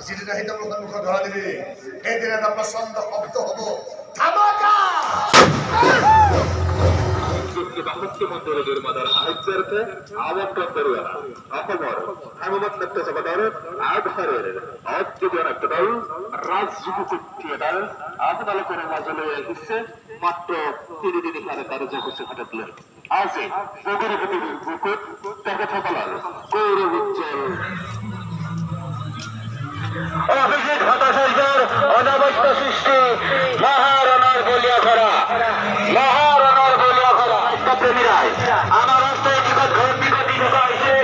যিদিনা সেই তেওঁলোকৰ মুখত ধৰা দিবি সেইদিনা এটা প্ৰচণ্ড শব্দ হ'ব ধামাকা মন্দিৰেৰ সাহায্যাৰ্থে আমন্ত্ৰণ কৰিয়া অসমৰ হেমন্ত চট্টোপাধ্যায়ৰ আগশাৰীৰ অদ্বিতীয় নাট্যদল ৰাজযোগী থিয়েটাৰ আপোনালোকৰ মাজলৈ আহিছে মাত্ৰ 3 দিন কাৰ্যসূচী হাতত লৈ আজি বগৰীপতিৰ বুকুত তেখেতসকলৰ গৌৰৱ উজ্জ্বল অভিজিৎ ভট্টাচাৰ্যৰ অনাবশ্য সৃষ্টি মহাৰণৰ বলিয়া কৰা প্রেমীরাই আমার রাস্তায় নিকট ঘর বিগতি ঢোকা হয়েছে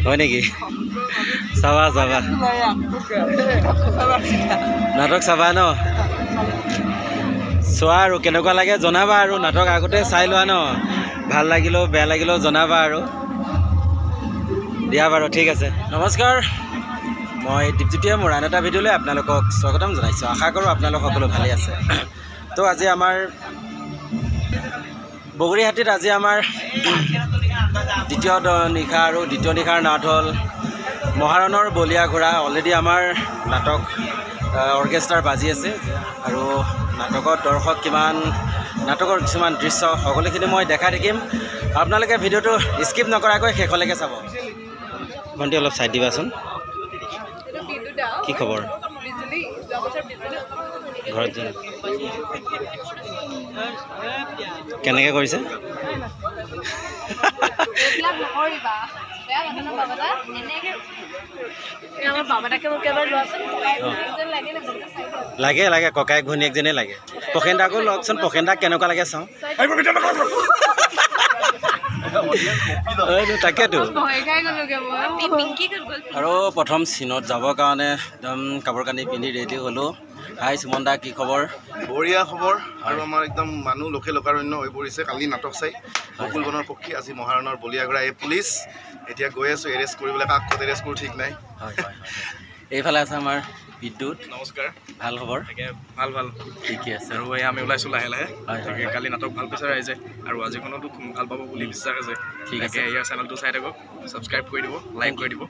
হয় নেকি চাবা চাবা নাটক চাবা ন চোৱা আৰু কেনেকুৱা লাগে জনাবা আৰু নাটক আগতে চাই লোৱা ন ভাল লাগিলেও বেয়া লাগিলেও জনাবা আৰু দিয়া বাৰু ঠিক আছে নমস্কাৰ মই দীপজ্যোতিয়ে মোৰ আন এটা ভিডিঅ'লৈ আপোনালোকক স্বাগতম জনাইছোঁ আশা কৰোঁ আপোনালোক সকলো ভালেই আছে তো আজি আমাৰ বগৰীহাটীত আজি আমাৰ দ্বিতীয় নিশা আৰু দ্বিতীয় নিশাৰ নাট হ'ল মহাৰণৰ বলিয়া ঘোঁৰা অলৰেডি আমাৰ নাটক অৰ্কেষ্ট্ৰাৰ বাজি আছে আৰু নাটকত দৰ্শক কিমান নাটকৰ কিছুমান দৃশ্য সকলোখিনি মই দেখাই থাকিম আপোনালোকে ভিডিঅ'টো স্কিপ নকৰাকৈ শেষলৈকে চাব ভণ্টি অলপ চাই দিবাচোন কি খবৰ ঘৰত কেনেকৈ কৰিছে লাগে লাগে ককাই ঘৈণীয়েকজনে লাগে পখেন্দাকো লগচোন পখেন্দাক কেনেকুৱা লাগে চাওঁ তাকেতো আৰু প্ৰথম চীনত যাবৰ কাৰণে একদম কাপোৰ কানি পিন্ধি ৰেডি হ'লোঁ হাই সুমন দা কি খবৰ বঢ়িয়া খবৰ আৰু আমাৰ একদম মানুহ লোকে লোকাৰণ্য হৈ পৰিছে কালি নাটক চাই বকুল বনৰ পক্ষী আজি মহাৰণৰ বলিয়া ঘোঁৰা এই পুলিচ এতিয়া গৈ আছোঁ এৰেষ্ট কৰিবলৈ কাক ক'ত এৰেষ্ট কৰোঁ ঠিক নাই হয় হয় এইফালে আছে আমাৰ বিদ্যুৎ নমস্কাৰ ভাল খবৰ ভাল ভাল ঠিকে আছে আৰু এই আমি ওলাইছোঁ লাহে লাহে হয় কালি নাটক ভাল পাইছে ৰাইজে আৰু আজিখনতো ভাল পাব বুলি বিশ্বাস আছে ঠিক আছে ইয়াৰ চেনেলটো চাই থাকক ছাবস্ক্ৰাইব কৰি দিব লাইক কৰি দিব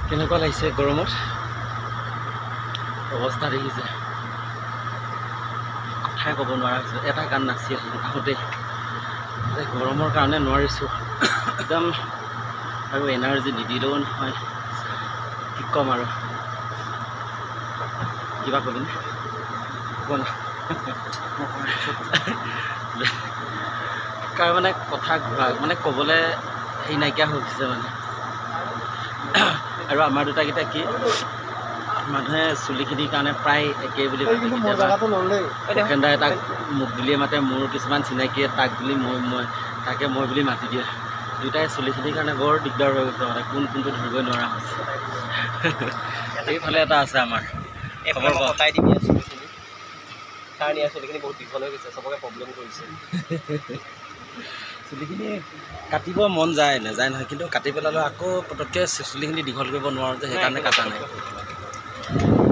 কেনেকুৱা লাগিছে গৰমত অৱস্থা দেখিছে কথাই ক'ব নোৱাৰা হৈছোঁ এটা গান নাচি আছিলোঁ আহোঁতে গৰমৰ কাৰণে নোৱাৰিছোঁ একদম আৰু এনাৰ্জি নিদিলেও নহয় কি ক'ম আৰু কিবা ক'বি নে কাৰ মানে কথা ঘূৰা মানে ক'বলৈ হেৰি নাইকিয়া হৈ গৈছে মানে আৰু আমাৰ দুটাকেইটা কি মানুহে চুলিখিনিৰ কাৰণে প্ৰায় একেই বুলি পখেন্দাই তাক মোক বুলিয়ে মাতে মোৰ কিছুমান চিনাকিয়ে তাক বুলি মই তাকে মই বুলি মাতি দিয়ে দুটাই চুলিখিনিৰ কাৰণে বৰ দিগদাৰ হৈ গৈছে মানে কোনটো ধৰিবই নোৱাৰা হৈছে এইফালে এটা আছে আমাৰ খবৰ কটাই দিবি কাৰণ ইয়াৰ চুলিখিনি বহুত দীঘল হৈ গৈছে চবকে প্ৰব্লেম কৰিছে চুলিখিনি কাটিব মন যায় নাযায় নহয় কিন্তু কাটি পেলালেও আকৌ পটককৈ চুলিখিনি দীঘল কৰিব নোৱাৰোঁ যে সেইকাৰণে কটা নাই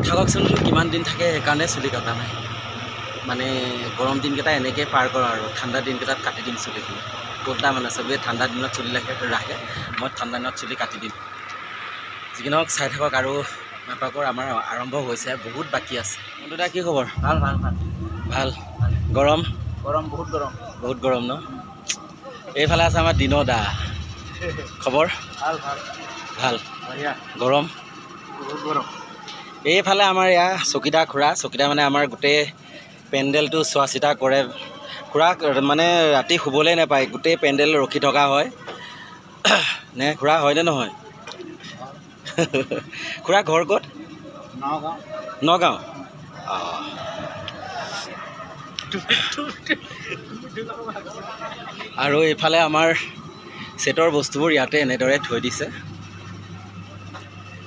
থাককচোন কিমান দিন থাকে সেইকাৰণে চুলি কটা নাই মানে গৰম দিনকেইটা এনেকৈ পাৰ কৰোঁ আৰু ঠাণ্ডা দিনকেইটাত কাটি দিম চুলিখিনি ক'তা মানে চবেই ঠাণ্ডা দিনত চুলি ৰাখে মই ঠাণ্ডা দিনত চুলি কাটি দিম যিকি নহওক চাই থাকক আৰু নাটকৰ আমাৰ আৰম্ভ হৈছে বহুত বাকী আছে দাদা কি খবৰ ভাল ভাল ভাল ভাল গৰম গৰম বহুত গৰম ন এইফালে আছে আমাৰ দিন দা খবৰ ভাল ভাল ভাল গৰম বহুত গৰম এইফালে আমাৰ এয়া চকীদাৰ খুৰা চকীদাৰ মানে আমাৰ গোটেই পেণ্ডেলটো চোৱা চিতা কৰে খুৰা মানে ৰাতি শুবলৈ নাপায় গোটেই পেণ্ডেল ৰখি থকা হয় নে খুৰা হয়নে নহয় খুৰা ঘৰ ক'ত? নগাঁও। আৰু এইফালে আমাৰ ছেটৰ বস্তুবোৰ ইয়াতে এনেদৰে থৈ দিছে।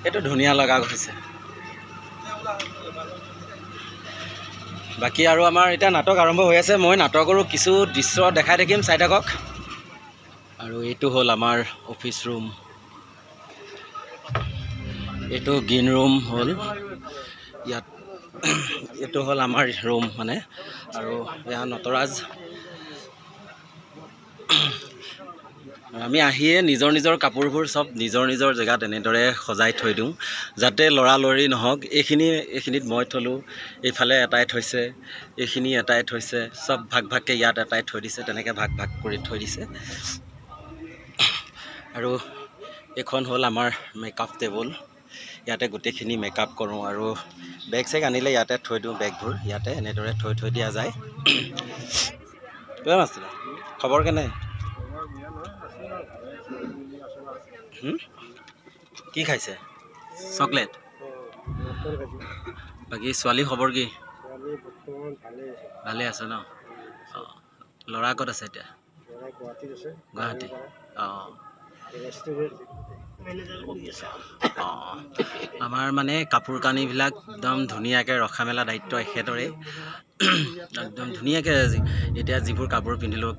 এইটো ধুনীয়া লগা হৈছে। বাকী আৰু আমাৰ এতিয়া নাটক আৰম্ভ হৈ আছে। মই নাটকৰো কিছু দৃশ্য দেখাই থাকিম, চাই থাকক। আৰু এইটো হ'ল আমাৰ অফিচ ৰুম। এইটো গ্ৰীণ ৰুম হ'ল ইয়াত। এইটো হ'ল আমাৰ ৰুম মানে। আৰু এয়া নটৰাজ। আমি আহিয়ে নিজৰ নিজৰ কাপোৰবোৰ চব নিজৰ নিজৰ জেগাত এনেদৰে সজাই থৈ দিওঁ, যাতে লৰালৰি নহওক। এইখিনিত মই থলোঁ, এইফালে এটাই থৈছে, এইখিনি এটাই থৈছে, চব ভাগ ভাগকৈ ইয়াত এটাই থৈ দিছে, তেনেকৈ ভাগ ভাগ কৰি থৈ দিছে। আৰু এইখন হ'ল আমাৰ মেকআপ টেবুল। ইয়াতে গোটেইখিনি মেকআপ কৰোঁ। আৰু বেগ চেগ আনিলে ইয়াতে থৈ দিওঁ, বেগবোৰ ইয়াতে এনেদৰে থৈ দিয়া যায়। কিমান আছিলে? খবৰ কেনে? কি খাইছে? চকলেট? বাকী ছোৱালী খবৰ কি? ভালে আছে ন? অঁ, ল'ৰা ক'ত আছে এতিয়া? গুৱাহাটী। অঁ, অঁ, আমাৰ মানে কাপোৰ কানিবিলাক একদম ধুনীয়াকৈ ৰখা মেলা দায়িত্ব এখেতৰে। একদম ধুনীয়াকৈ এতিয়া যিবোৰ কাপোৰ পিন্ধিলোঁ,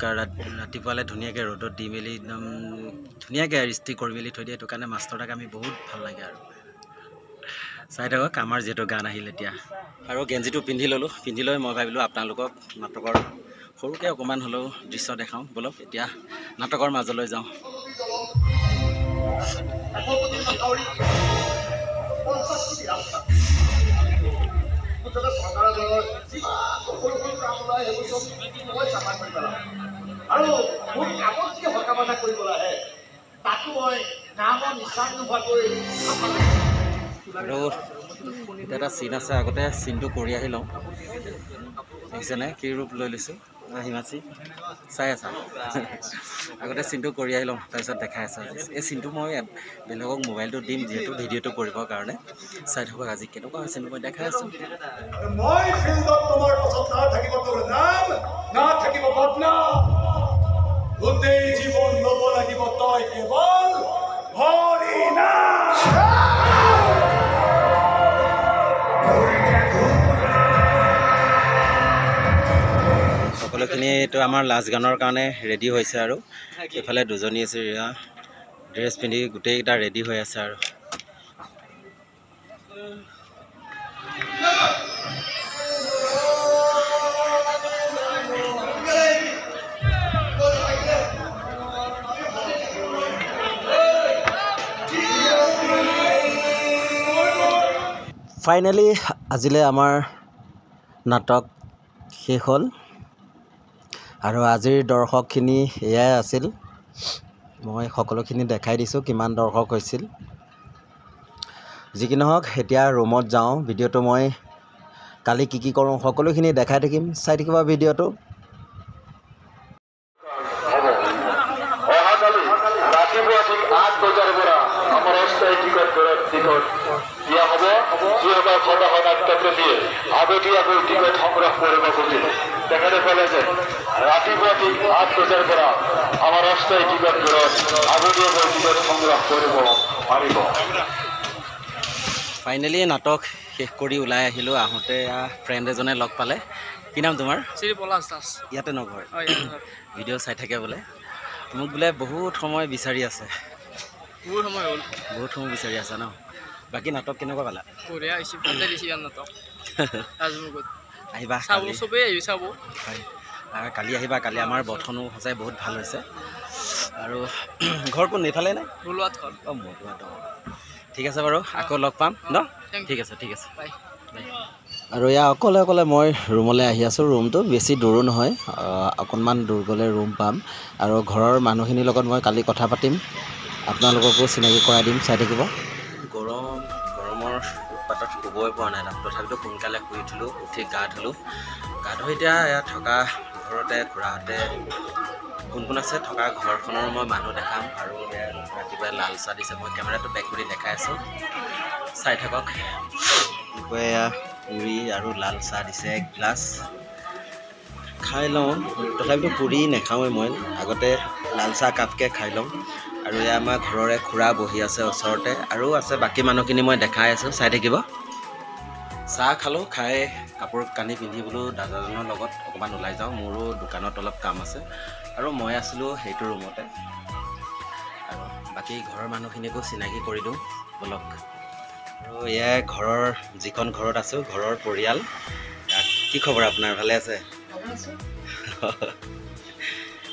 ৰাতিপুৱালৈ ধুনীয়াকৈ ৰ'দত দি মেলি একদম ধুনীয়াকৈ ইস্ত্ৰি কৰি মেলি থৈ দিয়ে। সেইটো কাৰণে মাষ্টৰটাক আমি বহুত ভাল লাগে আৰু চাই থাকক। আমাৰ যিহেতু গান আহিল এতিয়া, আৰু গেঞ্জিটো পিন্ধি ল'লোঁ। পিন্ধি লৈ মই ভাবিলোঁ আপোনালোকক নাটকৰ সৰুকৈ অকণমান হ'লেও দৃশ্য দেখাওঁ। ব'লক এতিয়া নাটকৰ মাজলৈ যাওঁ। আৰু মোৰ কামত যি হকাবাধা কৰিবলৈ আহে তাকো মই নামৰ নিচান নোহোৱাকৈ আৰু এতিয়া এটা চিন আছে, আগতে চিনটো কৰি আহি লওঁ। দেখিছেনে কি ৰূপ লৈ লৈছোঁ? হিমাচি চাই আছা? আগতে চিনটো কৰি আহি লওঁ, তাৰপিছত দেখাই আছা। এই চিনটো মই বেলেগক মোবাইলটো দিম, যিহেতু ভিডিঅ'টো কৰিবৰ কাৰণে। চাই থাকক আজি কেনেকুৱা হৈছে মই দেখাই আছোঁ। মই ফিল্ডত তোমাৰ পাছত নাথাকিব তোৰ নাম, নাথাকিব বদনাম। গোটেই জীৱন ল'ব লাগিব তই কেৱল হৰি নাম। সকলোখিনি এইটো আমাৰ লাষ্ট গানৰ কাৰণে ৰেডি হৈছে। আৰু এইফালে দুজনী আছে, ৰিয়া ড্ৰেছ পিন্ধি গোটেইকেইটা ৰেডি হৈ আছে। আৰু ফাইনেলি আজিলৈ আমাৰ নাটক শেষ হ'ল। আৰু আজিৰ দৰ্শকখিনি এয়াই আছিল। মই সকলোখিনি দেখাই দিছোঁ কিমান দৰ্শক হৈছিল। যি কি নহওক, এতিয়া ৰুমত যাওঁ। ভিডিঅ'টো মই কালি কি কৰোঁ সকলোখিনি দেখাই থাকিম, চাই থাকিবা ভিডিঅ'টো। অহাকালি ৰাতিপুৱা ঠিক 8 বজাৰ পৰা আমাৰ অস্থায়ী টিকট দিয়া হ'ব। যিসকল ফটোখন নাট্যপ্ৰেমীয়ে আগতীয়াকৈ টিকট সংগ্ৰহ কৰিব খুজিব, তেখেতে ক'লে যে ৰাতিপুৱা ঠিক 8 বজাৰ পৰা আমাৰ অস্থায়ী টিকট আগতীয়াকৈ টিকট সংগ্ৰহ কৰিব পাৰিব। ফাইনেলি নাটক শেষ কৰি ওলাই আহিলোঁ। আহোঁতে ফ্ৰেণ্ড এজনে লগ পালে। কি নাম তোমাৰ? শ্ৰী পলাশ দাস। ইয়াতে ন ঘৰ? ভিডিঅ' চাই থাকে বোলে। মোক বোলে বহুত সময় বিচাৰি আছে। বহুত সময় হ'ল। বহুত সময় বিচাৰি আছা ন? বাকী নাটক কেনেকুৱা পালা? বঢ়িয়া হৈছে, ভালে দিছে ইয়াৰ নাটক। ৰাজমুখত আহিবা চাব, কালি। চবেই আহিব চাব। হয়, কালি আহিবা। কালি আমাৰ বথনো সঁচাই বহুত ভাল হৈছে। আৰু ঘৰ কোন এইফালে নে? বলোৱাত হ'ল। অঁ, মৰুৱাত। ঠিক আছে বাৰু, আকৌ লগ পাম ন? ঠিক আছে, ঠিক আছে। বাই। আৰু এয়া অকলে মই ৰুমলৈ আহি আছোঁ। ৰুমটো বেছি দূৰো নহয়, অকণমান দূৰ গ'লে ৰুম পাম। আৰু ঘৰৰ মানুহখিনিৰ লগত মই কালি কথা পাতিম, আপোনালোককো চিনাকি কৰাই দিম, চাই থাকিব। গৰমৰ উৎপাতত শুবই পৰা নাই। তথাপিতো সোনকালে শুই উঠিলোঁ, উঠি গা ধুলোঁ। গা ধুই এতিয়া ইয়াত থকা ঘৰতে খুৰাহঁতে কোন কোন আছে থকা ঘৰখনৰ মই মানুহ দেখাম আৰু ৰাতিপুৱা লাল চাহ দিছে মই কেমেৰাটো বেক কৰি দেখাই আছোঁ চাই থাকক এয়া পুৰি আৰু লাল চাহ দিছে এক গ্লাছ খাই লওঁ তথাপিতো পুৰি নাখাওঁৱেই মই আগতে লাল চাহ কাপকৈ খাই লওঁ আৰু এয়া আমাৰ ঘৰৰে খুৰা বহি আছে ওচৰতে আৰু আছে বাকী মানুহখিনি মই দেখাই আছোঁ চাই থাকিব চাহ খালোঁ খাই কাপোৰ কানি পিন্ধি বোলো দাদাজনৰ লগত অকণমান ওলাই যাওঁ মোৰো দোকানত অলপ কাম আছে আৰু মই আছিলোঁ সেইটো ৰুমতে আৰু বাকী ঘৰৰ মানুহখিনিকো চিনাকি কৰি দিওঁ বলক আৰু এয়া ঘৰৰ যিখন ঘৰত আছোঁ ঘৰৰ পৰিয়াল কি খবৰ আপোনাৰ ভালে আছে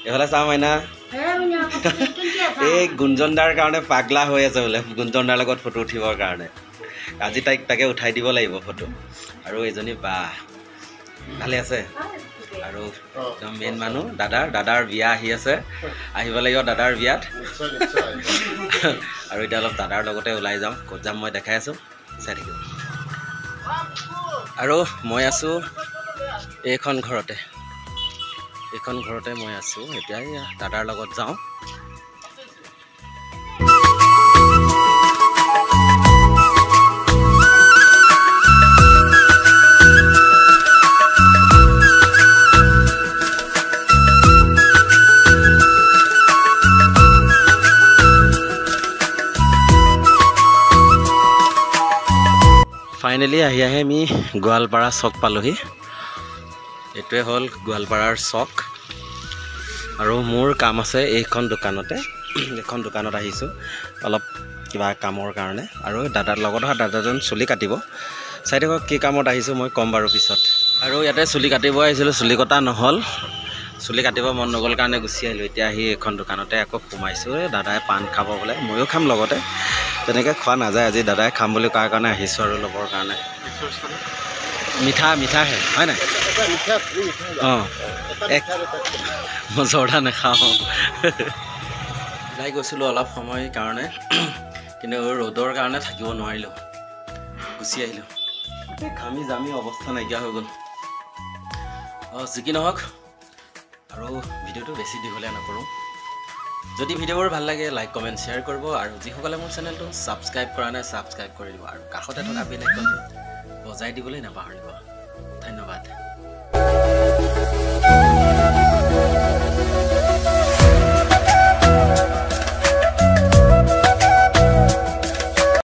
এইফালে চাওঁ মাইনা এই গুঞ্জনদাৰ কাৰণে পাগলা হৈ আছে বোলে গুঞ্জনদাৰ লগত ফটো উঠিবৰ কাৰণে আজি তাকে উঠাই দিব লাগিব ফটো আৰু এজনী বা ভালে আছে আৰু একদম মেইন মানুহ দাদাৰ বিয়া আহি আছে আহিব লাগিব দাদাৰ বিয়াত আৰু এতিয়া অলপ দাদাৰ লগতে ওলাই যাওঁ ক'ত যাম মই দেখাই আছোঁ চাই থাকিব আৰু মই আছোঁ এইখন ঘৰতে মই আছোঁ এতিয়া দাদাৰ লগত যাওঁ ফাইনেলি আহি আমি গোৱালপাৰা চক পালোহি এইটোৱে হ'ল গোৱালপাৰাৰ চক আৰু মোৰ কাম আছে এইখন দোকানত আহিছোঁ অলপ কিবা কামৰ কাৰণে আৰু দাদাৰ লগত অহা দাদাজন চুলি কাটিব চাই থাকক কি কামত আহিছোঁ মই ক'ম বাৰু পিছত আৰু ইয়াতে চুলি কাটিব আহিছিলোঁ চুলি কটা নহ'ল চুলি কাটিব মন নগ'ল কাৰণে গুচি আহিলোঁ এতিয়া আহি এইখন দোকানতে আকৌ সোমাইছোঁ দাদাই পাণ খাব বোলে ময়ো খাম লগতে তেনেকৈ খোৱা নাযায় আজি দাদাই খাম বুলি কোৱাৰ কাৰণে আহিছোঁ আৰু ল'বৰ কাৰণে মিঠাহে হয় নাই অঁ মই জৰ্দা নাখাওঁ ওলাই গৈছিলোঁ অলপ সময় কাৰণে কিন্তু ৰ'দৰ কাৰণে থাকিব নোৱাৰিলোঁ গুচি আহিলোঁ ঘামি জামি অৱস্থা নাইকিয়া হৈ গ'ল যি কি নহওক আৰু ভিডিঅ'টো বেছি দীঘলীয়া নকৰোঁ যদি ভিডিঅ'বোৰ ভাল লাগে লাইক কমেণ্ট শ্বেয়াৰ কৰিব আৰু যিসকলে মোৰ চেনেলটো ছাবস্ক্ৰাইব কৰা নাই ছাবস্ক্ৰাইব কৰি দিব আৰু কাষতে থকা বেল আইকনটো বজাই দিবলৈ নাপাহৰিব ধন্যবাদ